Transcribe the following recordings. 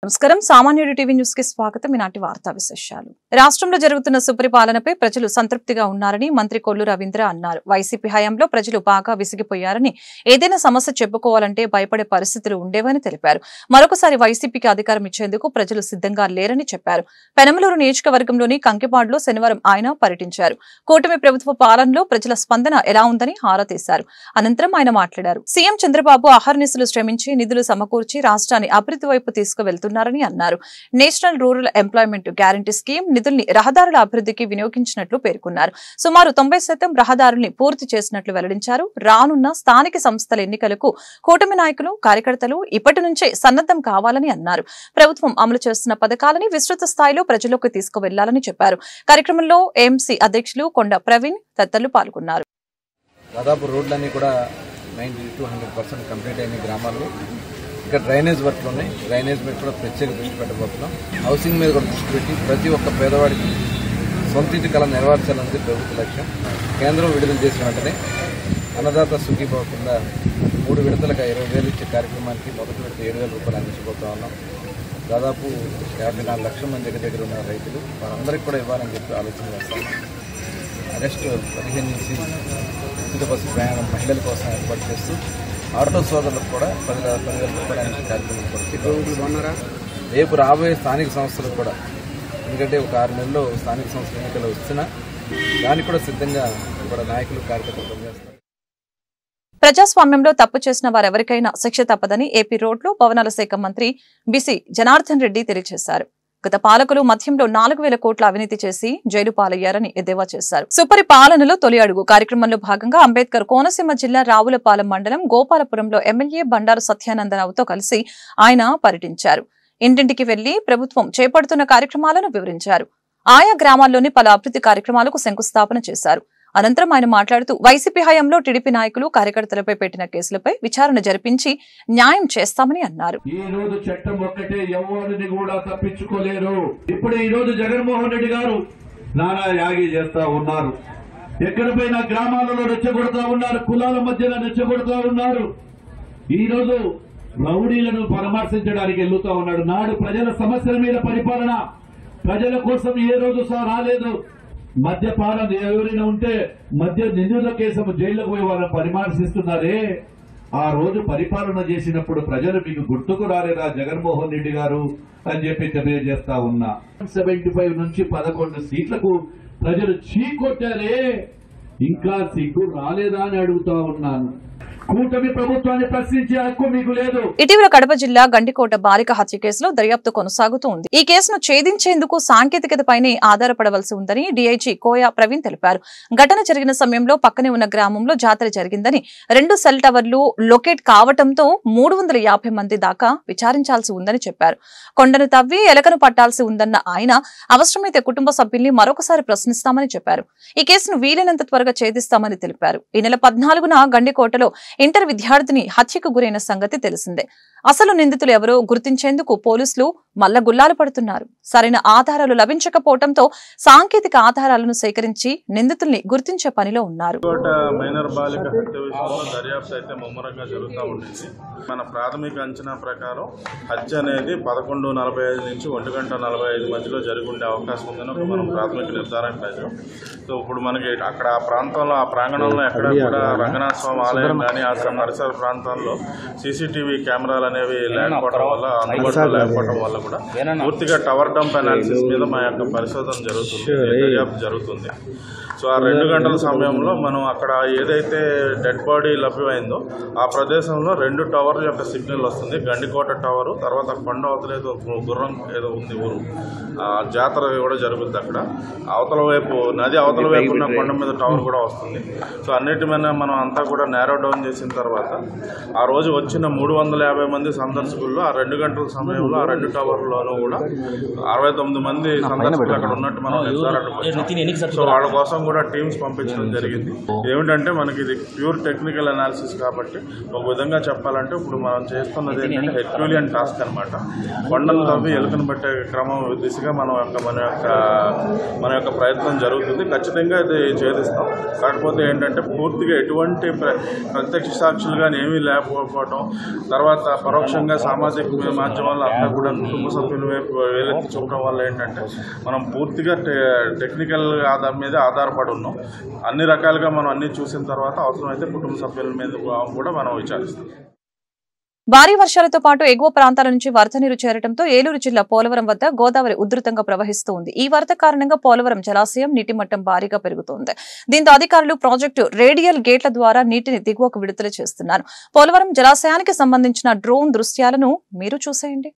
నమస్కారం సామాన్యుడి TV news కి స్వాగతం. ఈనాటి వార్తా విశేషాలు. రాష్ట్రంలో జరుగుతున్న సుపరిపాలనపై ప్రజలు సంతృప్తిగా ఉన్నారని మంత్రి కొల్లు రవీంద్ర అన్నారు. వైసీపీ హయాంలో ప్రజలు బాగా విసిగిపోయారని, ఏదైనా సమస్య చెప్పుకోవాలంటే భయపడే పరిస్థితులు ఉండేవని తెలిపారు. మరొకసారి వైసీపీకి అధికారం ఇచ్చేందుకు ప్రజలు సిద్ధంగా లేరని చెప్పారు. పెనమలూరు నియోజకవర్గంలోని కంకిపాడులో శనివారం ఆయన పర్యటించారు. కూటమి ప్రభుత్వ పాలనలో ప్రజల స్పందన ఎలా ఉందని ఆరా తీశారు. అనంతరం ఆయన మాట్లాడారు. సీఎం చంద్రబాబు అహర్నిశలు శ్రమించి నిధులు సమకూర్చి రాష్ట్రాన్ని అభివృద్ధి వైపు తీసుకువెళ్తున్నారు అన్నారు. National rural employment guarantee scheme నిధుల్ని రహదారుల అభివృద్ధికి వినియోగించినట్లు పేర్కొన్నారు. సుమారు 90% రహదారుల్ని పూర్తి చేసినట్లు వెల్లడించారు. రానున్న స్థానిక సంస్థల ఎన్నికలకు కూటమి నాయకులు, కార్యకర్తలు ఇప్పటి నుంచే సన్నద్దం కావాలని అన్నారు. ప్రభుత్వం అమలు చేస్తున్న పథకాలని విస్తృత స్థాయిలో ప్రజల్లోకి తీసుకువెళ్లాలని చెప్పారు. కార్యక్రమంలో ఏఎంసీ అధ్యక్షులు కొండ ప్రవీణ్ తదితరులు పాల్గొన్నారు. దాదాపు రోడ్లన్నీ కూడా 90 to 100% కంప్లీట్ అయిన గ్రామాల్లో ఇంకా డ్రైనేజ్ వర్క్లు ఉన్నాయి. డ్రైనేజ్ మీద కూడా ప్రత్యేక దృష్టి పెట్టబోతున్నాం. హౌసింగ్ మీద కూడా దృష్టి పెట్టి ప్రతి ఒక్క పేదవాడికి సొంత ఇంటి కళ నెరవేర్చాలన్నది ప్రభుత్వ లక్ష్యం. కేంద్రం విడుదల చేసిన వెంటనే అన్నదాత సుఖీభావ కింద 3 విడతలుగా 20,000 ఇచ్చే కార్యక్రమానికి మొదటి విడత 7,000 రూపాయలు అందించబోతా ఉన్నాం. దాదాపు 54 లక్షల మంది దగ్గర ఉన్న రైతులు వారందరికీ కూడా ఇవ్వాలని చెప్పి ఆలోచన చేస్తాం. ఆగస్టు 15 నుంచి ఉచిత బస్సు ప్రయాణం మహిళల కోసం ఏర్పాటు చేస్తూ ఆటో సోదరులకు కూడా 10,000 రూపాయల కార్యక్రమం రేపు రాబోయే స్థానిక సంస్థలకు కూడా, ఎందుకంటే ఒక 6 నెలల్లో స్థానిక సంస్థల ఎన్నికలు వచ్చినా దానికి కూడా సిద్ధంగా కూడా నాయకులు, కార్యకర్తలు పనిచేస్తారు. ప్రజాస్వామ్యంలో తప్పు చేసిన వారెవరికైనా శిక్ష తప్పదని ఏపీ రోడ్లు భవనాల శాఖ మంత్రి బిసి జనార్దన్ రెడ్డి తెలియజేశారు. గత పాలకులు మధ్యంలో 4,000 కోట్ల అవినీతి చేసి జైలు పాలయ్యారని ఎద్దేవా చేశారు. సుపరిపాలనలో తొలి అడుగు కార్యక్రమంలో భాగంగా అంబేద్కర్ కోనసీమ జిల్లా రావులపాలెం మండలం గోపాలపురంలో ఎమ్మెల్యే బండారు సత్యానందరావుతో కలిసి ఆయన పర్యటించారు. ఇంటింటికి వెళ్లి ప్రభుత్వం చేపడుతున్న కార్యక్రమాలను వివరించారు. ఆయా గ్రామాల్లోని పలు అభివృద్ధి కార్యక్రమాలకు శంకుస్థాపన చేశారు. అనంతరం ఆయన మాట్లాడుతూ వైసీపీ హయాంలో టీడీపీ నాయకులు, కార్యకర్తలపై పెట్టిన కేసులపై విచారణ జరిపించి న్యాయం చేస్తామని అన్నారు. ఈ రోజు చట్టం ఒక్కటే ఎవరిని కూడా తప్పించుకోలేరు. ఇప్పుడు ఈ రోజు జగన్మోహన్ రెడ్డి గారు నానా యాగి చేస్తా ఉన్నారు. ఎక్కడిపైనా గ్రామాలలో రెచ్చగొడతా ఉన్నారు, కులాల మధ్యన రెచ్చగొడతా ఉన్నారు. ఈ రోజు రౌడీలను పరామర్శించడానికి వెళ్తా ఉన్నాడు. నాడు ప్రజల సమస్యల మీద పరిపాలన, ప్రజల కోసం ఏ రోజు రాలేదు. మద్యపానం ఎవరైనా ఉంటే మద్య నిందితుల కేసు జైళ్లకు పోయి వాళ్ళని పరామర్శిస్తున్నారే. ఆ రోజు పరిపాలన చేసినప్పుడు ప్రజలు మీకు గుర్తుకు రాలేదా జగన్మోహన్ రెడ్డి గారు అని చెప్పి తెలియజేస్తా ఉన్నా. 75 నుంచి 11 సీట్లకు ప్రజలు చీకొట్టారే, ఇంకా సిగ్గు రాలేదా అని అడుగుతా ఉన్నాను. కూటమి ప్రభుత్వాన్ని ప్రశ్నించే హక్కు మీకు లేదు. ఇటీవల కడప జిల్లా గండికోట బాలిక హత్య కేసులో దర్యాప్తు కొనసాగుతూ ఉంది. ఈ కేసును ఛేదించేందుకు సాంకేతికతపైనే ఆధారపడవలసి ఉందని డీఐజీ కోయా ప్రవీణ్ తెలిపారు. ఘటన జరిగిన సమయంలో పక్కనే ఉన్న గ్రామంలో జాతర జరిగిందని, 2 సెల్ టవర్లు లొకేట్ కావడంతో 350 మంది దాకా విచారించాల్సి ఉందని చెప్పారు. కొండను తవ్వి ఎలకను పట్టాల్సి ఉందన్న ఆయన అవసరమైతే కుటుంబ సభ్యుల్ని మరొకసారి ప్రశ్నిస్తామని చెప్పారు. ఈ కేసును వీలైనంత త్వరగా ఛేదిస్తామని తెలిపారు. ఈ నెల 14న గండికోటలో ఇంటర్ విద్యార్థిని హత్యకు గురైన సంగతి తెలిసిందే. అసలు నిందితులు ఎవరో గుర్తించేందుకు పోలీసులు మల్లగుల్లాలు పడుతున్నారు. సరైన ఆధారాలు లభించకపోవడంతో సాంకేతిక ఆధారాలను సేకరించి నిందితుల్ని గుర్తించే పనిలో ఉన్నారు. మైనర్ బాలిక హత్య విషయంలో దర్యాప్తు అయితే ముమ్మరంగా జరుగుతూ ఉంటుంది. మన ప్రాథమిక అంచనా ప్రకారం హత్య అనేది 11:45 నుంచి 1:45 మధ్యలో జరిగి ఉండే అవకాశం ఉందని మనం ప్రాథమిక నిర్ధారణ లేదు. సో ఇప్పుడు మనకి అక్కడ ఆ ప్రాంతంలో, ఆ ప్రాంగణంలో ఎక్కడ కూడా రంగనాథ స్వామి ఆలయం కానీ ఆ పరిసర ప్రాంతాల్లో సీసీటీవీ కెమెరాలు అనేవి లేకపోవడం వల్ల, అందుబాటులో లేకపోవడం వల్ల కూడా పూర్తిగా టవర్ డంప్ అనాలిసిస్ మీద మా యొక్క పరిశోధన జరుగుతుంది, దర్యాప్తు జరుగుతుంది. సో ఆ 2 గంటల సమయంలో మనం అక్కడ ఏదైతే డెడ్ బాడీ లభ్యమైందో ఆ ప్రదేశంలో 2 టవర్ల యొక్క సిగ్నల్ వస్తుంది. గండికోట టవరు, తర్వాత కొండ అవతల ఏదో గుర్రం ఏదో ఉంది ఊరు, జాతర కూడా జరుగుతుంది అక్కడ. అవతల వైపు నది అవతల వైపు ఉన్న కొండ మీద టవర్ కూడా వస్తుంది. సో అన్నిటి మీద మనం అంతా కూడా నేరో డౌన్ చేసిన తర్వాత ఆ రోజు వచ్చిన 350 మంది సందర్శకుల్లో ఆ 2 గంటల సమయంలో ఆ 2 టవర్లోనూ కూడా 69 మంది సందర్శకులు అక్కడ ఉన్నట్టు మనం నిర్ధారణ. సో వాళ్ళ కోసం కూడా టీమ్స్ పంపించడం జరిగింది. ఏమిటంటే మనకి ఇది ప్యూర్ టెక్నికల్ అనాలిసిస్ కాబట్టి ఒక విధంగా చెప్పాలంటే ఇప్పుడు మనం చేస్తున్నది ఏంటంటే హెర్క్యూలియన్ టాస్క్ అనమాట. కొండలు తవ్వి ఎలుకను పట్టే క్రమం దిశగా మన యొక్క ప్రయత్నం జరుగుతుంది. ఖచ్చితంగా ఇది ఛేదిస్తాం. కాకపోతే ఏంటంటే పూర్తిగా ఎటువంటి ప్రత్యక్ష సాక్షులు కానీ ఏమీ లేకపోవడం, తర్వాత పరోక్షంగా సామాజిక మాధ్యమాల్లో అంతా కూడా కుటుంబ కుటుంబ సభ్యుల వైపు వేలెత్తి చూపడం వల్ల ఏంటంటే మనం పూర్తిగా టెక్నికల్ మీద ఆధారపడి ఉన్నాం. అన్ని రకాలుగా మనం అన్ని చూసిన తర్వాత అవసరమైతే కుటుంబ సభ్యుల మీద కూడా మనం విచారిస్తాం. భారీ వర్షాలతో పాటు ఎగువ ప్రాంతాల నుంచి వరద నీరు చేరడంతో ఏలూరు జిల్లా పోలవరం వద్ద గోదావరి ఉధృతంగా ప్రవహిస్తూ ఉంది. ఈ వరద కారణంగా పోలవరం జలాశయం నీటి మట్టం భారీగా పెరుగుతోంది. దీంతో అధికారులు ప్రాజెక్టు రేడియల్ గేట్ల ద్వారా నీటిని దిగువకు విడుదల చేస్తున్నారు. పోలవరం జలాశయానికి సంబంధించిన డ్రోన్ దృశ్యాలను మీరు చూసేయండి.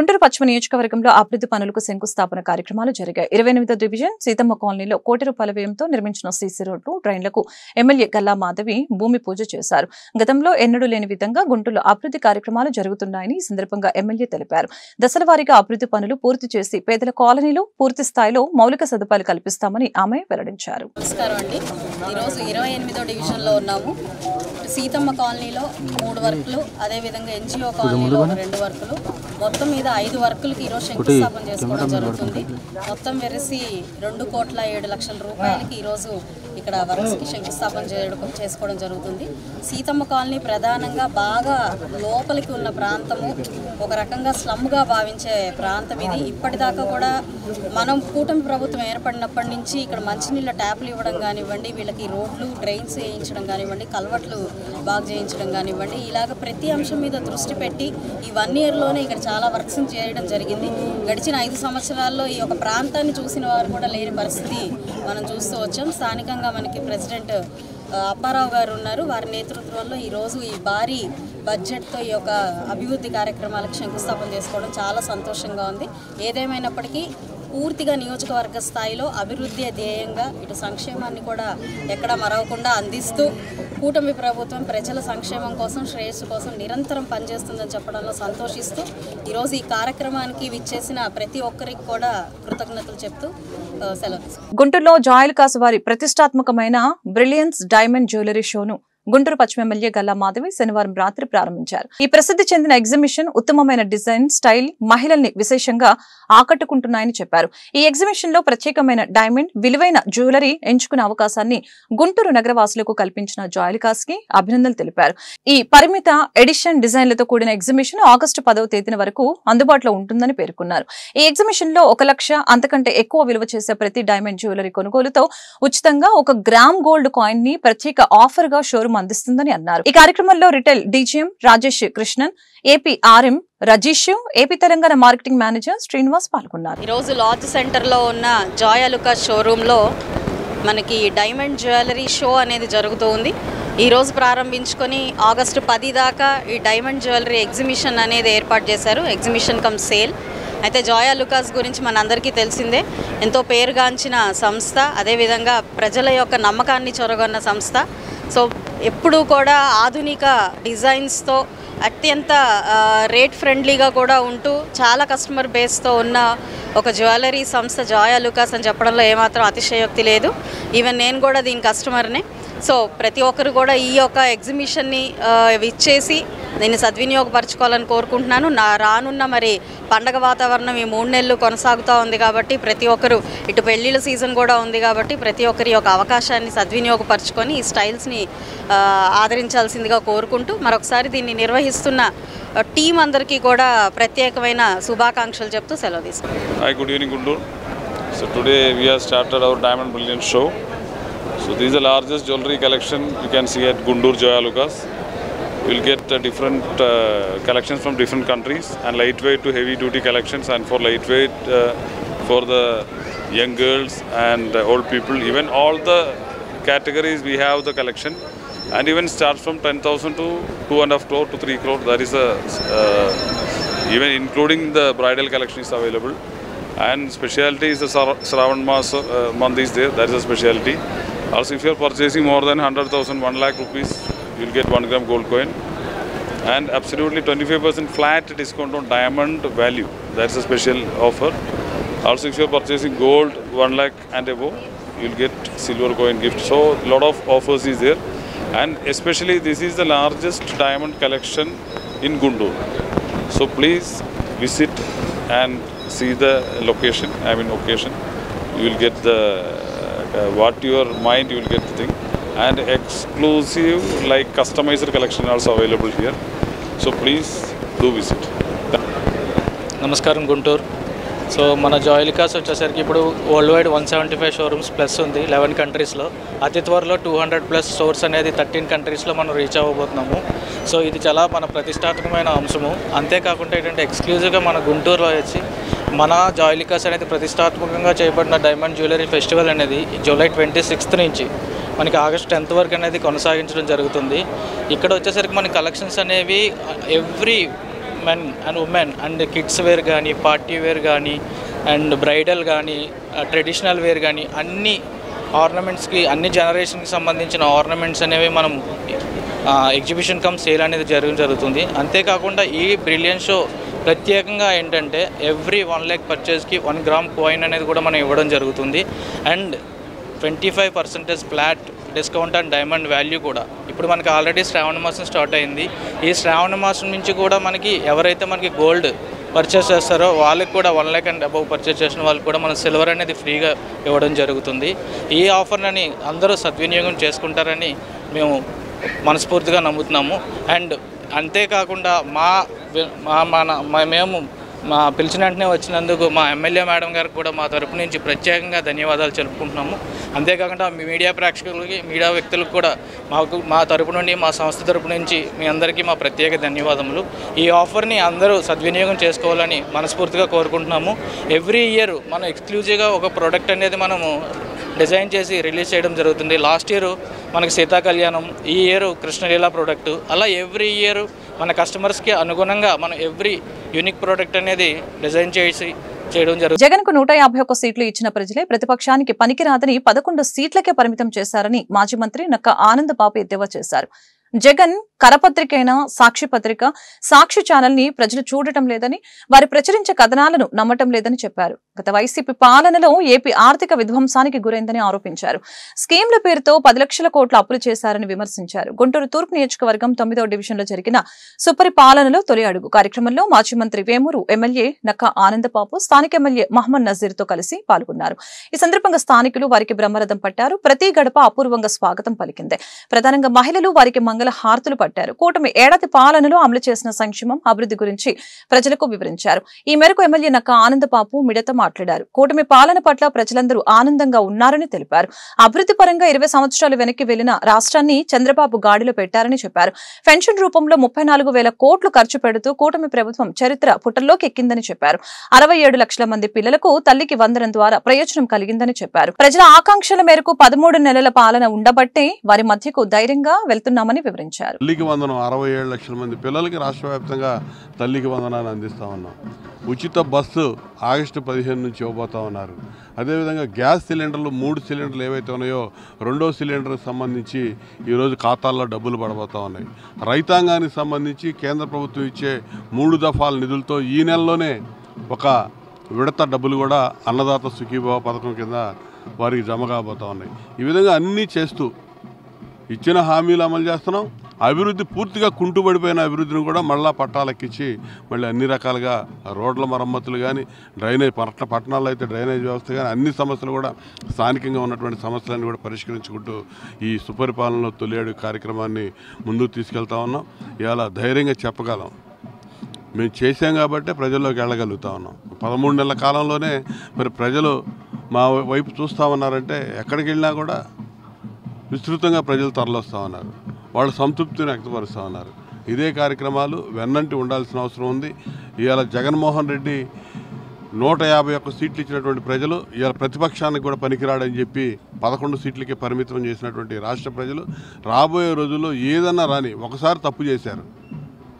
గుంటూరు పశ్చిమ నియోజకవర్గంలో అభివృద్ధి పనులకు శంకుస్థాపన కార్యక్రమాలు జరిగాయి. 28వ డివిజన్ సీతమ్మ కాలనీలో కోటి రూపాయల వ్యయంతో నిర్మించిన సీసీ రోడ్లు, డ్రైన్లకు ఎమ్మెల్యే గల్లా మాధవి భూమి పూజ చేశారు. గతంలో ఎన్నడూ లేని విధంగా గుంటూరులో అభివృద్ధి కార్యక్రమాలు జరుగుతున్నాయని ఈ సందర్భంగా ఎమ్మెల్యే తెలిపారు. దశల వారీగా అభివృద్ధి పనులు పూర్తి చేసి పేదల కాలనీలో పూర్తి స్థాయిలో మౌలిక సదుపాయాలు కల్పిస్తామని ఆమె వెల్లడించారు. సీతమ్మ కాలనీలో 3 వర్కులు, అదేవిధంగా ఎన్జిఓ కాలనీలో 2 వర్కులు, మొత్తం మీద 5 వర్కులకి ఈరోజు శంకుస్థాపన చేసుకోవడం జరుగుతుంది. మొత్తం వెరసి 2,07,00,000 రూపాయలకి ఈరోజు ఇక్కడ వర్క్స్కి శంకుస్థాపన చేసుకోవడం జరుగుతుంది. సీతమ్మ కాలనీ ప్రధానంగా బాగా లోపలికి ఉన్న ప్రాంతము, ఒక రకంగా స్లమ్గా భావించే ప్రాంతం ఇది. ఇప్పటిదాకా కూడా మనం కూటమి ప్రభుత్వం ఏర్పడినప్పటి నుంచి ఇక్కడ మంచినీళ్ళ ట్యాప్లు ఇవ్వడం కానివ్వండి, వీళ్ళకి రోడ్లు డ్రైన్స్ వేయించడం కానివ్వండి, కల్వర్ట్లు బాగు చేయించడం కానివ్వండి, ఇలాగ ప్రతి అంశం మీద దృష్టి పెట్టి ఈ 1 ఇయర్లోనే ఇక్కడ చాలా వర్క్స్ చేయడం జరిగింది. గడిచిన 5 సంవత్సరాల్లో ఈ యొక్క ప్రాంతాన్ని చూసిన వారు కూడా లేని పరిస్థితి మనం చూస్తూ వచ్చాం. స్థానికంగా మనకి ప్రెసిడెంట్ అప్పారావు గారు ఉన్నారు. వారి నేతృత్వంలో ఈరోజు ఈ భారీ బడ్జెట్తో ఈ యొక్క అభివృద్ధి కార్యక్రమాలకు శంకుస్థాపన చేసుకోవడం చాలా సంతోషంగా ఉంది. ఏదేమైనప్పటికీ పూర్తిగా నియోజకవర్గ స్థాయిలో అభివృద్ధి ధ్యేయంగా ఇటు సంక్షేమాన్ని కూడా ఎక్కడా మరవకుండా అందిస్తూ కూటమి ప్రభుత్వం ప్రజల సంక్షేమం కోసం, శ్రేయస్సు కోసం నిరంతరం పనిచేస్తుందని చెప్పడంలో సంతోషిస్తూ ఈరోజు ఈ కార్యక్రమానికి విచ్చేసిన ప్రతి ఒక్కరికి కూడా కృతజ్ఞతలు చెప్తూ సెలవు. గుంటూరులో జాయలుకాస్ వారి ప్రతిష్టాత్మకమైన బ్రిలియన్స్ డైమండ్ జ్యువెలరీ షోను గుంటూరు పశ్చిమ ఎమ్మెల్యే గల్లా మాధవి శనివారం రాత్రి ప్రారంభించారు. ఈ ప్రసిద్ధి చెందిన ఎగ్జిబిషన్ ఉత్తమమైన డిజైన్, స్టైల్ మహిళల్ని విశేషంగా ఆకట్టుకుంటున్నాయని చెప్పారు. ఈ ఎగ్జిబిషన్ లో ప్రత్యేకమైన డైమండ్, విలువైన జ్యువెలరీ ఎంచుకునే అవకాశాన్ని గుంటూరు నగరవాసులకు కల్పించిన జాయలుకాస్ కి అభినందనలు తెలిపారు. ఈ పరిమిత ఎడిషన్ డిజైన్లతో కూడిన ఎగ్జిబిషన్ ఆగస్టు 10వ తేదీన వరకు అందుబాటులో ఉంటుందని పేర్కొన్నారు. ఈ ఎగ్జిబిషన్ లో 1 లక్ష అంతకంటే ఎక్కువ విలువ చేసే ప్రతి డైమండ్ జ్యువెలరీ కొనుగోలుతో ఉచితంగా 1 గ్రామ్ గోల్డ్ కాయిన్ ని ప్రత్యేక ఆఫర్ గా షోరూమ్ అందిస్తుందని అన్నారు. ఈ కార్యక్రమంలో retail DGM Rajesh Krishnan, AP RM Rajeesh, AP Telangana marketing manager Srinivas పాల్గొన్నారు. ఈరోజు లాడ్జ్ సెంటర్ లో ఉన్న జాయలుకాస్ షోరూమ్ లో మనకి డైమండ్ జ్యువెలరీ షో అనేది జరుగుతూ ఉంది. ఈరోజు ప్రారంభించుకొని ఆగస్టు 10 దాకా ఈ డైమండ్ జ్యువెలరీ ఎగ్జిబిషన్ అనేది ఏర్పాటు చేశారు. Exhibition come sale. అయితే జాయలుకాస్ గురించి మనందరికీ తెలిసిందే, ఎంతో పేరుగాంచిన సంస్థ, అదేవిధంగా ప్రజల యొక్క నమ్మకాన్ని చొరగొన్న సంస్థ. సో ఎప్పుడూ కూడా ఆధునిక డిజైన్స్తో అత్యంత రేట్ ఫ్రెండ్లీగా కూడా ఉంటూ చాలా కస్టమర్ బేస్తో ఉన్న ఒక జ్యువెలరీ సంస్థ జాయలుకాస్ అని చెప్పడంలో ఏమాత్రం అతిశయోక్తి లేదు. ఈవెన్ నేను కూడా దీని కస్టమర్నే. సో ప్రతి ఒక్కరు కూడా ఈ యొక్క ఎగ్జిబిషన్ని ఇచ్చేసి దీన్ని సద్వినియోగపరచుకోవాలని కోరుకుంటున్నాను. రానున్న మరి పండగ వాతావరణం ఈ 3 నెలలు కొనసాగుతూ ఉంది కాబట్టి ప్రతి ఒక్కరు, ఇటు పెళ్ళిళ్ళ సీజన్ కూడా ఉంది కాబట్టి ప్రతి ఒక్కరి యొక్క అవకాశాన్ని సద్వినియోగపరచుకొని ఈ స్టైల్స్ని ఆదరించాల్సిందిగా కోరుకుంటూ మరొకసారి దీన్ని నిర్వహిస్తున్న టీం అందరికీ కూడా ప్రత్యేకమైన శుభాకాంక్షలు చెప్తూ సెలవు తీసుకుంటాం. Hi, good evening, Guntur. So today we have started our Diamond Brilliance show. So this is the largest jewelry collection you can see at Guntur Joyalukas. You will get different collections from different countries, and lightweight to heavy duty collections, and for lightweight for the young girls and old people, even all the categories we have the collection, and even starts from 10,000 to 2.5 crore to 3 crore. That is a even including the bridal collection is available, and specialty is the Shravan Mas month is there. That is a specialty. Also, if you are purchasing more than 100,000, 1 lakh rupees, you will get 1 gram gold coin, and absolutely 25% flat discount on diamond value. That is a special offer. Also, if you are purchasing gold 1 lakh and above, you will get silver coin gift. So, a lot of offers is there, and especially this is the largest diamond collection in Guntur. So please visit and see the location. Occasion. You will get the what your mind. You will get the thing, and exclusive like customized collection also available here. So please do visit. Namaskaram Guntur. So మన జోయలికాస్ వచ్చేసరికి ఇప్పుడు world wide 175 showrooms plus ఉంది 11 కంట్రీస్లో. అతి త్వరలో 200+ stores అనేది 13 కంట్రీస్లో మనం రీచ్ అవ్వబోతున్నాము. సో ఇది చాలా మన ప్రతిష్టాత్మకమైన అంశము. అంతేకాకుండా ఏంటంటే ఎక్స్క్లూజివ్గా మన గుంటూరులో వచ్చి మన జోయలికాస్ అనేది ప్రతిష్టాత్మకంగా చేయబడిన డైమండ్ జ్యువెలరీ ఫెస్టివల్ అనేది జూలై 26th నుంచి మనకి ఆగస్ట్ 10th వరకు అనేది కొనసాగించడం జరుగుతుంది. ఇక్కడ వచ్చేసరికి మన కలెక్షన్స్ అనేవి every men and women and kids wear కానీ, పార్టీ వేర్ కానీ, అండ్ బ్రైడల్ కానీ, ట్రెడిషనల్ వేర్ కానీ, అన్ని ఆర్నమెంట్స్కి, అన్ని జనరేషన్కి సంబంధించిన ఆర్నమెంట్స్ అనేవి మనం ఎగ్జిబిషన్ కమ్ సేల్ అనేది జరుగుతుంది. అంతేకాకుండా ఈ బ్రిలియన్ షో ప్రత్యేకంగా ఏంటంటే ఎవ్రీ 1 lakh పర్చేస్కి 1 gram కాయిన్ అనేది కూడా మనం ఇవ్వడం జరుగుతుంది. And 25% flat discount and diamond value కూడా. ఇప్పుడు మనకి ఆల్రెడీ శ్రావణ మాసం స్టార్ట్ అయింది. ఈ శ్రావణ మాసం నుంచి కూడా మనకి ఎవరైతే మనకి గోల్డ్ పర్చేస్ చేస్తారో వాళ్ళకి కూడా 1 lakh అండ్ అబవ్ పర్చేస్ చేసిన వాళ్ళకి కూడా మనం సిల్వర్ అనేది ఫ్రీగా ఇవ్వడం జరుగుతుంది. ఈ ఆఫర్ని అందరూ సద్వినియోగం చేసుకుంటారని మేము మనస్ఫూర్తిగా నమ్ముతున్నాము. అండ్ అంతేకాకుండా మేము పిలిచిన వెంటనే వచ్చినందుకు మా ఎమ్మెల్యే మేడం గారికి కూడా మా తరపు నుంచి ప్రత్యేకంగా ధన్యవాదాలు తెలుపుకుంటున్నాము. అంతేకాకుండా మీడియా ప్రేక్షకులకి, మీడియా వ్యక్తులకు కూడా మా తరపు నుండి, మా సంస్థ తరపు నుంచి మీ అందరికీ మా ప్రత్యేక ధన్యవాదములు. ఈ ఆఫర్ని అందరూ సద్వినియోగం చేసుకోవాలని మనస్ఫూర్తిగా కోరుకుంటున్నాము. ఎవ్రీ ఇయర్ మనం ఎక్స్క్లూజివ్గా ఒక ప్రోడక్ట్ అనేది మనము డిజైన్ చేసి రిలీజ్ చేయడం జరుగుతుంది. లాస్ట్ ఇయర్ మనకి సీతా కళ్యాణం, ఈ ఇయర్ కృష్ణలీలా ప్రోడక్ట్, అలా ఎవ్రీ ఇయర్ మన కస్టమర్స్కి అనుగుణంగా మనం ఎవ్రీ యూనిక్ ప్రోడక్ట్ అనేది డిజైన్ చేయడం జరుగుతుంది. జగన్ కు 151 సీట్లు ఇచ్చిన ప్రజలే ప్రతిపక్షానికి పనికిరాదని 11 సీట్లకే పరిమితం చేశారని మాజీ మంత్రి నక్క ఆనందబాబు ఎద్దేవా చేశారు. జగన్ కరపత్రికైన సాక్షి పత్రిక, సాక్షి ఛానల్ ని ప్రజలు చూడటం లేదని, వారి ప్రచురించే కథనాలను నమ్మటం లేదని చెప్పారు. గత వైసీపీ పాలనలో ఏపీ ఆర్థిక విధ్వంసానికి గురైందని ఆరోపించారు. స్కీమ్ల పేరుతో 10 లక్షల కోట్ల అప్పులు చేశారని విమర్శించారు. గుంటూరు తూర్పు నియోజకవర్గం 9వ డివిజన్లో జరిగిన సుపరిపాలనలో తొలి అడుగు కార్యక్రమంలో మాజీ మంత్రి వేమూరు ఎమ్మెల్యే నక్క ఆనందబాబు స్థానిక ఎమ్మెల్యే మహమ్మద్ నజీర్ తో కలిసి పాల్గొన్నారు. ఈ సందర్భంగా స్థానికులు వారికి బ్రహ్మరథం పట్టారు. ప్రతి గడప అపూర్వంగా స్వాగతం పలికింది. ప్రధానంగా మహిళలు వారికి మంగళ హారతులు పట్టారు. కూటమి ఏడాది పాలనలో అమలు చేసిన సంక్షేమం, అభివృద్ధి గురించి ప్రజలకు వివరించారు. ఈ మేరకు ఎమ్మెల్యే నక్క ఆనందబాబు మీడియాతో మాట్లాడారు. కూటమి పాలన పట్ల ప్రజలందరూ ఆనందంగా ఉన్నారని తెలిపారు. అభివృద్ధి పరంగా 20 సంవత్సరాలు వెనక్కి వెళ్లిన రాష్ట్రాన్ని చంద్రబాబు గాడిలో పెట్టారని చెప్పారు. పెన్షన్ రూపంలో 34,000 కోట్లు ఖర్చు పెడుతూ కూటమి ప్రభుత్వం చరిత్ర పుటల్లోకి ఎక్కిందని చెప్పారు. 67 లక్షల మంది పిల్లలకు తల్లికి వందనం ద్వారా ప్రయోజనం కలిగిందని చెప్పారు. ప్రజల ఆకాంక్షల మేరకు 13 నెలల పాలన ఉండబట్టే వారి మధ్యకు ధైర్యంగా వెళ్తున్నామని వివరించారు. తల్లికి వందనం 67 లక్షల మంది పిల్లలకి రాష్ట్ర వ్యాప్తంగా తల్లికి వందనాన్ని అందిస్తా ఉన్నాం. ఉచిత బస్సు ఆగస్టు 15 నుంచి ఇవ్వబోతా ఉన్నారు. అదేవిధంగా గ్యాస్ సిలిండర్లు 3 సిలిండర్లు ఏవైతే ఉన్నాయో 2వ సిలిండర్కి సంబంధించి ఈరోజు ఖాతాల్లో డబ్బులు పడబోతా ఉన్నాయి. రైతాంగానికి సంబంధించి కేంద్ర ప్రభుత్వం ఇచ్చే 3 దఫాల నిధులతో ఈ నెలలోనే ఒక విడత డబ్బులు కూడా అన్నదాత సుఖీభావ పథకం కింద వారికి జమ కాబోతా ఉన్నాయి. ఈ విధంగా అన్నీ చేస్తూ ఇచ్చిన హామీలు అమలు చేస్తున్నాం. అభివృద్ధి పూర్తిగా కుంటుపడిపోయిన అభివృద్ధిని కూడా మళ్ళా పట్టాలెక్కించి మళ్ళీ అన్ని రకాలుగా రోడ్ల మరమ్మతులు కానీ, డ్రైనేజ్ పట్టణాల్లో అయితే డ్రైనేజ్ వ్యవస్థ కానీ, అన్ని సమస్యలు కూడా స్థానికంగా ఉన్నటువంటి సమస్యలన్నీ కూడా పరిష్కరించుకుంటూ ఈ సుపరిపాలనలో తొలి కార్యక్రమాన్ని ముందుకు తీసుకెళ్తా ఉన్నాం. ఇవాళ ధైర్యంగా చెప్పగలం, మేము చేసాం కాబట్టి ప్రజల్లోకి వెళ్ళగలుగుతా ఉన్నాం. 13 నెలల కాలంలోనే మరి ప్రజలు మా వైపు చూస్తూ ఉన్నారంటే ఎక్కడికి వెళ్ళినా కూడా విస్తృతంగా ప్రజలు తరలిస్తూ ఉన్నారు. వాళ్ళు సంతృప్తిని వ్యక్తపరుస్తూ ఉన్నారు. ఇదే కార్యక్రమాలు వెన్నంటి ఉండాల్సిన అవసరం ఉంది. ఇవాళ జగన్మోహన్ రెడ్డి 151 సీట్లు ఇచ్చినటువంటి ప్రజలు ఇవాళ ప్రతిపక్షానికి కూడా పనికిరాడని చెప్పి 11 సీట్లకే పరిమితం చేసినటువంటి రాష్ట్ర ప్రజలు రాబోయే రోజుల్లో ఏదన్నా రాని ఒకసారి తప్పు చేశారు,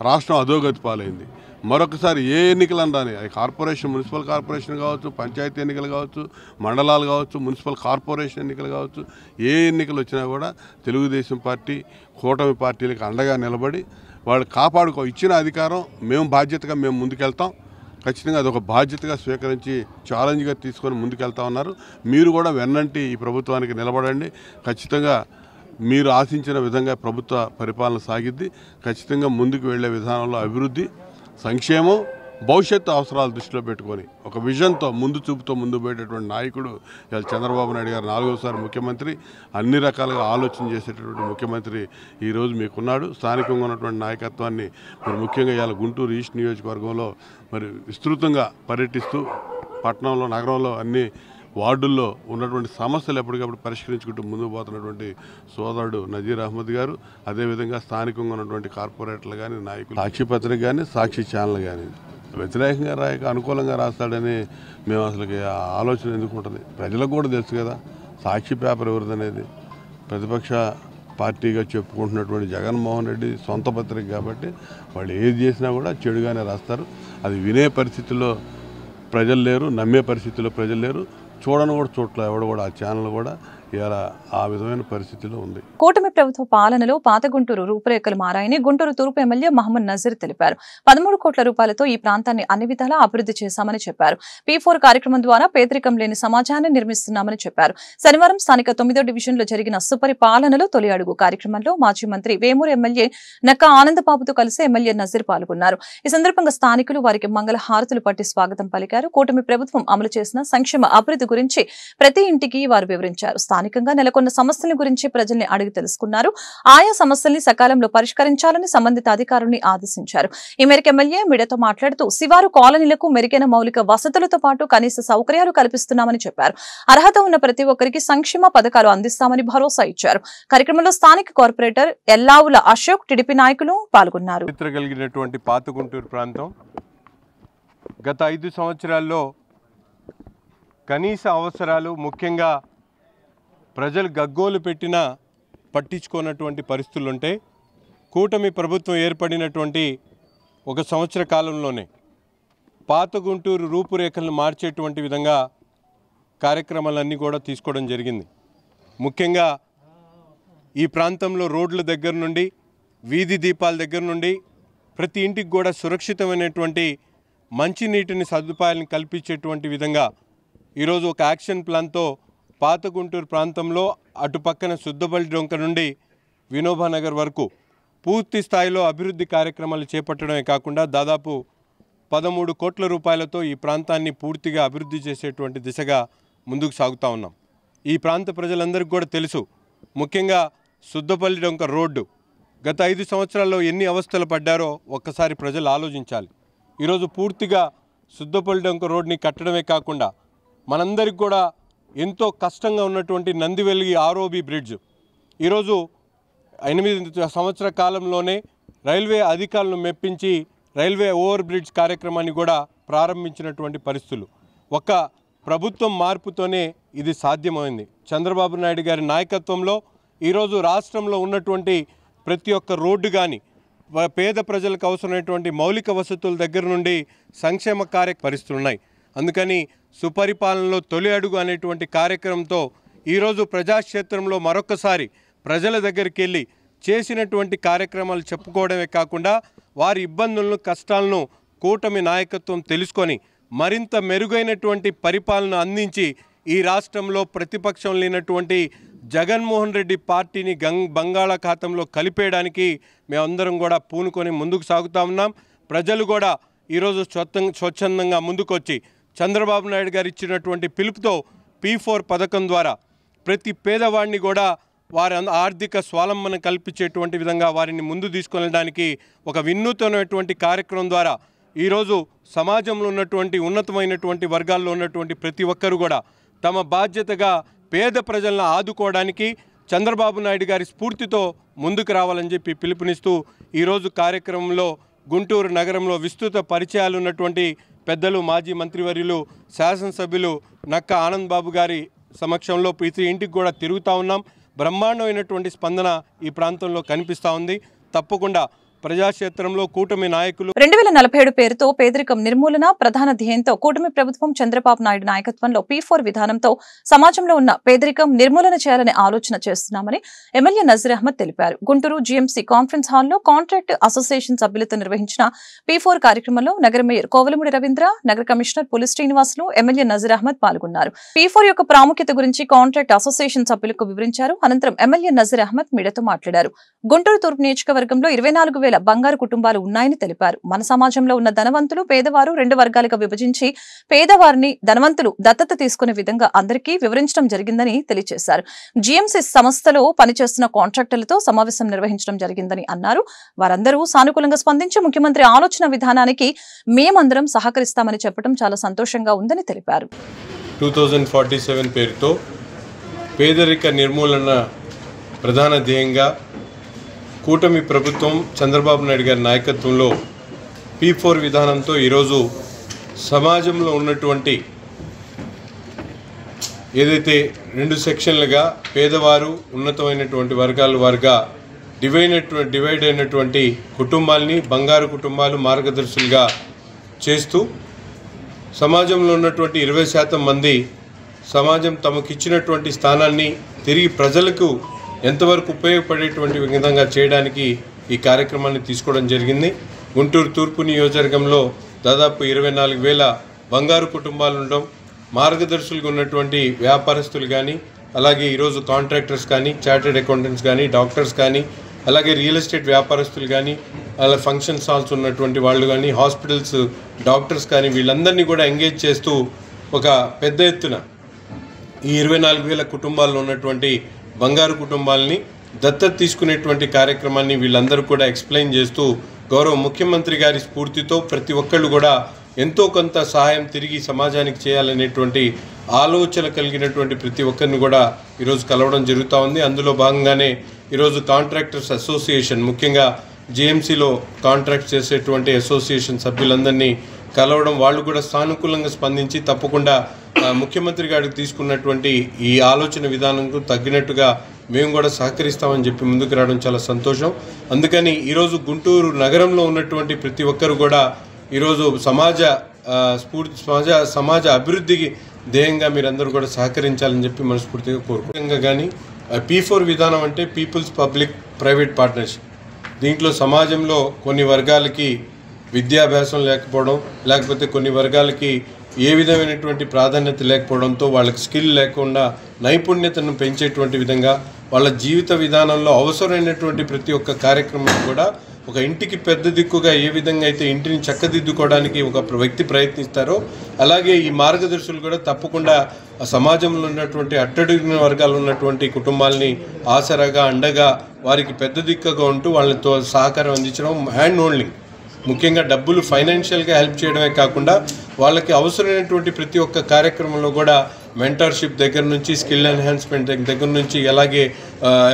రాష్ట్రం అధోగతి పాలైంది. మరొకసారి ఏ ఎన్నికలను రాని, అది కార్పొరేషన్, మున్సిపల్ కార్పొరేషన్ కావచ్చు, పంచాయతీ ఎన్నికలు కావచ్చు, మండలాలు కావచ్చు, మున్సిపల్ కార్పొరేషన్ ఎన్నికలు కావచ్చు, ఏ ఎన్నికలు వచ్చినా కూడా తెలుగుదేశం పార్టీ కూటమి పార్టీలకు అండగా నిలబడి వాళ్ళు ఇచ్చిన అధికారం మేము బాధ్యతగా మేము ముందుకెళ్తాం. ఖచ్చితంగా అదొక బాధ్యతగా స్వీకరించి ఛాలెంజ్గా తీసుకొని ముందుకెళ్తా ఉన్నారు. మీరు కూడా వెన్నంటి ఈ ప్రభుత్వానికి నిలబడండి. ఖచ్చితంగా మీరు ఆశించిన విధంగా ప్రభుత్వ పరిపాలన సాగిద్ది. ఖచ్చితంగా ముందుకు వెళ్లే విధానంలో అభివృద్ధి, సంక్షేమం, భవిష్యత్తు అవసరాలు దృష్టిలో పెట్టుకొని ఒక విజన్తో ముందు చూపుతో ముందు పోయేటటువంటి నాయకుడు ఇవాళ చంద్రబాబు నాయుడు గారు 4వసారి ముఖ్యమంత్రి, అన్ని రకాలుగా ఆలోచన చేసేటటువంటి ముఖ్యమంత్రి ఈరోజు మీకున్నాడు. స్థానికంగా ఉన్నటువంటి నాయకత్వాన్ని మరి ముఖ్యంగా ఇవాళ గుంటూరు ఈస్ట్ నియోజకవర్గంలో మరి విస్తృతంగా పర్యటిస్తూ పట్టణంలో, నగరంలో అన్ని వార్డుల్లో ఉన్నటువంటి సమస్యలు ఎప్పటికప్పుడు పరిష్కరించుకుంటూ ముందుకు పోతున్నటువంటి సోదరుడు నజీర్ అహ్మద్ గారు, అదేవిధంగా స్థానికంగా ఉన్నటువంటి కార్పొరేటర్లు కానీ, నాయకులు, సాక్షి పత్రిక కానీ, సాక్షి ఛానల్ కానీ వ్యతిరేకంగా రాయక అనుకూలంగా రాస్తాడని మేము అసలుకి ఆలోచన ఎందుకు ఉంటుంది? ప్రజలకు కూడా తెలుసు కదా సాక్షి పేపర్ ఎవరిదనేది. ప్రతిపక్ష పార్టీగా చెప్పుకుంటున్నటువంటి జగన్మోహన్ రెడ్డి సొంత పత్రిక కాబట్టి వాళ్ళు ఏది చేసినా కూడా చెడుగానే రాస్తారు. అది వినే పరిస్థితుల్లో ప్రజలు లేరు, నమ్మే పరిస్థితుల్లో ప్రజలు లేరు, చూడని కూడా చోట్ల ఎవడు కూడా ఆ ఛానల్ కూడా ఇలా ఆ విధమైన పరిస్థితిలో ఉంది. కూటమి ప్రభుత్వ పాలనలో పాత గుంటూరు రూపురేఖలు మారాయని గుంటూరు తూర్పు ఎమ్మెల్యే మహమ్మద్ నజీర్ తెలిపారు. 13 కోట్ల రూపాయలతో ఈ ప్రాంతాన్ని అన్ని విధాలా అభివృద్ధి చేశామని చెప్పారు. P4 కార్యక్రమం ద్వారా పేదరికం లేని సమాజాన్ని నిర్మిస్తున్నామని చెప్పారు. శనివారం స్థానిక 9వ డివిజన్లో జరిగిన సుపరిపాలనలో తొలి అడుగు కార్యక్రమంలో మాజీ మంత్రి వేమూరు ఎమ్మెల్యే నక్కా ఆనందబాబుతో కలిసి ఎమ్మెల్యే నజీర్ పాల్గొన్నారు. ఈ సందర్భంగా స్థానికులు వారికి మంగళ హారతులు పట్టి స్వాగతం పలికారు. కూటమి ప్రభుత్వం అమలు చేసిన సంక్షేమ అభివృద్ధి గురించి ప్రతి ఇంటికి వారు వివరించారు. స్థానికంగా నెలకొన్న సమస్యల గురించి ప్రజల్ని అడిగి తెలుసుకున్నారు. ఆయా సమస్యల్ని సకాలంలో పరిష్కరించాలని సంబంధిత అధికారుల్ని ఆదేశించారు. ఈ మేరకు ఎమ్మెల్యే మీడియాతో మాట్లాడుతూ శివారు కాలనీలకు మెరుగైన మౌలిక వసతులతో పాటు కనీస సౌకర్యాలు కల్పిస్తున్నామని చెప్పారు. అర్హత ఉన్న ప్రతి ఒక్కరికి సంక్షేమ పథకాలు అందిస్తామని భరోసా ఇచ్చారు. కార్యక్రమంలో స్థానిక కార్పొరేటర్ ఎల్లావుల అశోక్, టీడీపీ నాయకులు పాల్గొన్నారు. కలిగినటువంటి పాత గుంటూరు ప్రాంతం గత 5 సంవత్సరాల్లో కనీస అవసరాలు, ముఖ్యంగా ప్రజలు గగ్గోలు పెట్టినా పట్టించుకున్నటువంటి పరిస్థితులుంటే కూటమి ప్రభుత్వం ఏర్పడినటువంటి 1 సంవత్సర కాలంలోనే పాత గుంటూరు రూపురేఖలను మార్చేటువంటి విధంగా కార్యక్రమాలన్నీ కూడా తీసుకోవడం జరిగింది. ముఖ్యంగా ఈ ప్రాంతంలో రోడ్ల దగ్గర నుండి, వీధి దీపాల దగ్గర నుండి ప్రతి ఇంటికి కూడా సురక్షితమైనటువంటి మంచినీటిని సదుపాయాలను కల్పించేటువంటి విధంగా ఈరోజు ఒక యాక్షన్ ప్లాన్తో పాత గుంటూరు ప్రాంతంలో అటుపక్కన సుద్దబల్లి డొంక నుండి వినోబానగర్ వరకు పూర్తి స్థాయిలో అభివృద్ధి కార్యక్రమాలు చేపట్టడమే కాకుండా దాదాపు 13 కోట్ల రూపాయలతో ఈ ప్రాంతాన్ని పూర్తిగా అభివృద్ధి చేసేటువంటి దిశగా ముందుకు సాగుతూ ఉన్నాం. ఈ ప్రాంత ప్రజలందరికీ కూడా తెలుసు, ముఖ్యంగా సుద్దపల్లి డొంక రోడ్డు గత 5 సంవత్సరాల్లో ఎన్ని అవస్థలు పడ్డారో ఒక్కసారి ప్రజలు ఆలోచించాలి. ఈరోజు పూర్తిగా సుద్దపల్లి డొంక రోడ్ని కట్టడమే కాకుండా మనందరికి కూడా ఎంతో కష్టంగా ఉన్నటువంటి నందివెల్లి ఆర్ఓబి బ్రిడ్జ్ ఈరోజు 8 సంవత్సర కాలంలోనే రైల్వే అధికారులను మెప్పించి రైల్వే ఓవర్ బ్రిడ్జ్ కార్యక్రమాన్ని కూడా ప్రారంభించినటువంటి పరిస్థితులు. ఒక ప్రభుత్వం మార్పుతోనే ఇది సాధ్యమైంది. చంద్రబాబు నాయుడు గారి నాయకత్వంలో ఈరోజు రాష్ట్రంలో ఉన్నటువంటి ప్రతి ఒక్క రోడ్డు కానీ, పేద ప్రజలకు అవసరమైనటువంటి మౌలిక వసతుల దగ్గర నుండి సంక్షేమ పరిస్థితులు ఉన్నాయి. అందుకని సుపరిపాలనలో తొలి అడుగు అనేటువంటి కార్యక్రమంతో ఈరోజు ప్రజాక్షేత్రంలో మరొకసారి ప్రజల దగ్గరికి వెళ్ళి చేసినటువంటి కార్యక్రమాలు చెప్పుకోవడమే కాకుండా వారి ఇబ్బందులను, కష్టాలను కూటమి నాయకత్వం తెలుసుకొని మరింత మెరుగైనటువంటి పరిపాలన అందించి ఈ రాష్ట్రంలో ప్రతిపక్షం లేనటువంటి జగన్మోహన్ రెడ్డి పార్టీని బంగాళాఖాతంలో కలిపేయడానికి మేమందరం కూడా పూనుకొని ముందుకు సాగుతూ ఉన్నాం. ప్రజలు కూడా ఈరోజు స్వచ్ఛందంగా ముందుకొచ్చి చంద్రబాబు నాయుడు గారు ఇచ్చినటువంటి పిలుపుతో P4 పథకం ద్వారా ప్రతి పేదవాడిని కూడా వారి ఆర్థిక స్వావలంబన కల్పించేటువంటి విధంగా వారిని ముందు తీసుకెళ్ళడానికి ఒక వినూత్నమైనటువంటి కార్యక్రమం ద్వారా ఈరోజు సమాజంలో ఉన్నటువంటి ఉన్నతమైనటువంటి వర్గాల్లో ఉన్నటువంటి ప్రతి ఒక్కరు కూడా తమ బాధ్యతగా పేద ప్రజలను ఆదుకోవడానికి చంద్రబాబు నాయుడు గారి స్ఫూర్తితో ముందుకు రావాలని చెప్పి పిలుపునిస్తూ ఈరోజు కార్యక్రమంలో గుంటూరు నగరంలో విస్తృత పరిచయాలు ఉన్నటువంటి పెద్దలు మాజీ మంత్రివర్యులు శాసనసభ్యులు నక్క ఆనంద్ బాబు గారి సమక్షంలో ప్రతి ఇంటికి కూడా తిరుగుతూ ఉన్నాం. బ్రహ్మాండమైనటువంటి స్పందన ఈ ప్రాంతంలో కనిపిస్తూ ఉంది. తప్పకుండా ప్రజాక్షేత్రంలో కూటమి నాయకులు 2047 పేరుతో పేదరికం నిర్మూలన ప్రధాన ధ్యేయంతో కూటమి ప్రభుత్వం చంద్రబాబు నాయుడు నాయకత్వంలో P4 విధానంతో సమాజంలో ఉన్న పేదరికం నిర్మూలన చేయాలనే ఆలోచన చేస్తున్నామని ఎమ్మెల్యే నజీర్ అహ్మద్ తెలిపారు. గుంటూరు జీఎంసీ కాన్ఫరెన్స్ హాల్లో కాంట్రాక్ట్ అసోసియేషన్ సభ్యులతో నిర్వహించిన P4 కార్యక్రమంలో నగర మేయర్ కోవలమూడి రవీంద్ర, నగర కమిషనర్ పులి శ్రీనివాసులు, ఎమ్మెల్యే నజీర్ అహ్మద్ పాల్గొన్నారు. P4 యొక్క ప్రాముఖ్యత గురించి కాంట్రాక్ట్ అసోసియేషన్ సభ్యులకు వివరించారు. అనంతరం ఎమ్మెల్యే నజీర్ అహ్మద్ మీడియాతో మాట్లాడారు. గుంటూరు తూర్పు నియోజకవర్గంలో 24,000 బంగారు కుటుంబాలు ఉన్నాయని తెలిపారు. మన సమాజంలో ఉన్న ధనవంతులు, పేదవారు 2 వర్గాలుగా విభజించి పేదవారిని ధనవంతులు దత్తత తీసుకునే విధంగా అందరికీ వివరించడం జరిగిందని తెలియజేశారు. జీఎంసీ సంస్థలో పనిచేస్తున్న కాంట్రాక్టర్లతో సమావేశం నిర్వహించడం జరిగిందని అన్నారు. వారందరూ సానుకూలంగా స్పందించి ముఖ్యమంత్రి ఆలోచన విధానానికి మేమందరం సహకరిస్తామని చెప్పడం చాలా సంతోషంగా ఉందని తెలిపారు. 2047 పేరుతో పేదరిక నిర్మూలన ప్రధాన ధ్యేయంగా కూటమి ప్రభుత్వం చంద్రబాబు నాయుడు గారి నాయకత్వంలో P4 విధానంతో ఈరోజు సమాజంలో ఉన్నటువంటి ఏదైతే 2 సెక్షన్లుగా పేదవారు, ఉన్నతమైనటువంటి వర్గాల వారుగా డివైడ్ అయినటువంటి కుటుంబాలని బంగారు కుటుంబాలు మార్గదర్శులుగా చేస్తూ సమాజంలో ఉన్నటువంటి 20% మంది సమాజం తమకిచ్చినటువంటి స్థానాన్ని తిరిగి ప్రజలకు ఎంతవరకు ఉపయోగపడేటువంటి విధంగా చేయడానికి ఈ కార్యక్రమాన్ని తీసుకోవడం జరిగింది. గుంటూరు తూర్పు నియోజకవర్గంలో దాదాపు 24,000 బంగారు కుటుంబాలు ఉండడం, మార్గదర్శులుగా ఉన్నటువంటి వ్యాపారస్తులు కానీ, అలాగే ఈరోజు కాంట్రాక్టర్స్ కానీ, చార్టెడ్ అకౌంటెంట్స్ కానీ, డాక్టర్స్ కానీ, అలాగే రియల్ ఎస్టేట్ వ్యాపారస్తులు కానీ, అలా ఫంక్షన్ హాల్స్ ఉన్నటువంటి వాళ్ళు కానీ, హాస్పిటల్స్ డాక్టర్స్ కానీ, వీళ్ళందరినీ కూడా ఎంగేజ్ చేస్తూ ఒక పెద్ద ఎత్తున ఈ 24,000 కుటుంబాల్లో ఉన్నటువంటి బంగారు కుటుంబాలని దత్తత తీసుకునేటువంటి కార్యక్రమాన్ని వీళ్ళందరూ కూడా ఎక్స్ప్లెయిన్ చేస్తూ గౌరవ ముఖ్యమంత్రి గారి స్ఫూర్తితో ప్రతి ఒక్కళ్ళు కూడా ఎంతో కొంత సహాయం తిరిగి సమాజానికి చేయాలనేటువంటి ఆలోచన కలిగినటువంటి ప్రతి ఒక్కరిని కూడా ఈరోజు కలవడం జరుగుతూ ఉంది. అందులో భాగంగానే ఈరోజు కాంట్రాక్టర్స్ అసోసియేషన్, ముఖ్యంగా జీఎంసీలో కాంట్రాక్ట్ చేసేటువంటి అసోసియేషన్ సభ్యులందరినీ కలవడం, వాళ్ళు కూడా సానుకూలంగా స్పందించి తప్పకుండా ముఖ్యమంత్రి గారికి తీసుకున్నటువంటి ఈ ఆలోచన విధానంకు తగ్గినట్టుగా మేము కూడా సహకరిస్తామని చెప్పి ముందుకు రావడం చాలా సంతోషం. అందుకని ఈరోజు గుంటూరు నగరంలో ఉన్నటువంటి ప్రతి ఒక్కరు కూడా ఈరోజు సమాజ అభివృద్ధికి ధ్యేయంగా మీరందరూ కూడా సహకరించాలని చెప్పి మనస్ఫూర్తిగా కోరుకుంటున్నాం. కానీ P4 విధానం అంటే పీపుల్స్ పబ్లిక్ ప్రైవేట్ పార్ట్నర్షిప్. దీంట్లో సమాజంలో కొన్ని వర్గాలకి విద్యాభ్యాసం లేకపోవడం, లేకపోతే కొన్ని వర్గాలకి ఏ విధమైనటువంటి ప్రాధాన్యత లేకపోవడంతో వాళ్ళకి స్కిల్ లేకుండా నైపుణ్యతను పెంచేటువంటి విధంగా వాళ్ళ జీవిత విధానంలో అవసరమైనటువంటి ప్రతి ఒక్క కార్యక్రమం కూడా ఒక ఇంటికి పెద్ద దిక్కుగా ఏ విధంగా అయితే ఇంటిని చక్కదిద్దుకోవడానికి ఒక వ్యక్తి ప్రయత్నిస్తారో అలాగే ఈ మార్గదర్శులు కూడా తప్పకుండా సమాజంలో ఉన్నటువంటి అట్టడుగిన వర్గాలు ఉన్నటువంటి కుటుంబాలని ఆసరాగా అండగా వారికి పెద్ద దిక్కుగా ఉంటూ వాళ్ళతో సహకారం అందించడం, హ్యాండ్ హోల్డింగ్, ముఖ్యంగా డబ్బులు ఫైనాన్షియల్గా హెల్ప్ చేయడమే కాకుండా వాళ్ళకి అవసరమైనటువంటి ప్రతి ఒక్క కార్యక్రమంలో కూడా మెంటర్షిప్ దగ్గర నుంచి స్కిల్ ఎన్హాన్స్మెంట్ దగ్గర నుంచి అలాగే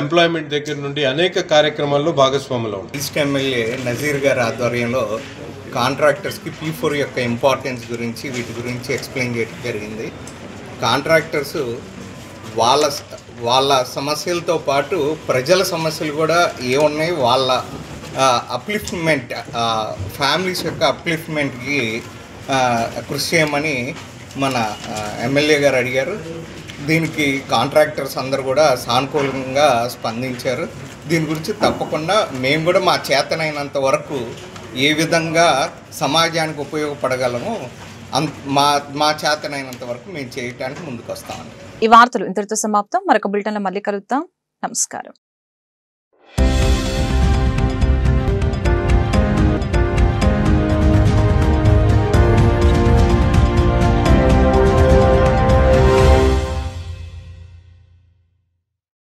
ఎంప్లాయ్మెంట్ దగ్గర నుండి అనేక కార్యక్రమాల్లో భాగస్వాములు ఉంటారు. ఈస్ట్ ఎమ్మెల్యే నజీర్ గారి ఆధ్వర్యంలో కాంట్రాక్టర్స్కి P4 యొక్క ఇంపార్టెన్స్ గురించి వీటి గురించి ఎక్స్ప్లెయిన్ చేయడం జరిగింది. కాంట్రాక్టర్స్ వాళ్ళ సమస్యలతో పాటు ప్రజల సమస్యలు కూడా ఏమున్నాయి, వాళ్ళ అప్లిఫ్ట్మెంట్, ఫ్యామిలీస్ యొక్క అప్లిఫ్ట్మెంట్కి కృషి చేయమని మన ఎమ్మెల్యే గారు అడిగారు. దీనికి కాంట్రాక్టర్స్ అందరూ కూడా సానుకూలంగా స్పందించారు. దీని గురించి తప్పకుండా మేము కూడా మా చేతనైనంత వరకు ఏ విధంగా సమాజానికి ఉపయోగపడగలమో మా చేతనైనంత వరకు మేము చేయటానికి ముందుకు వస్తామండి. ఈ వార్తలు ఇంతటితో సమాప్తం. మరొక బులెటిన్లో మళ్ళీ కలుద్దాం. నమస్కారం.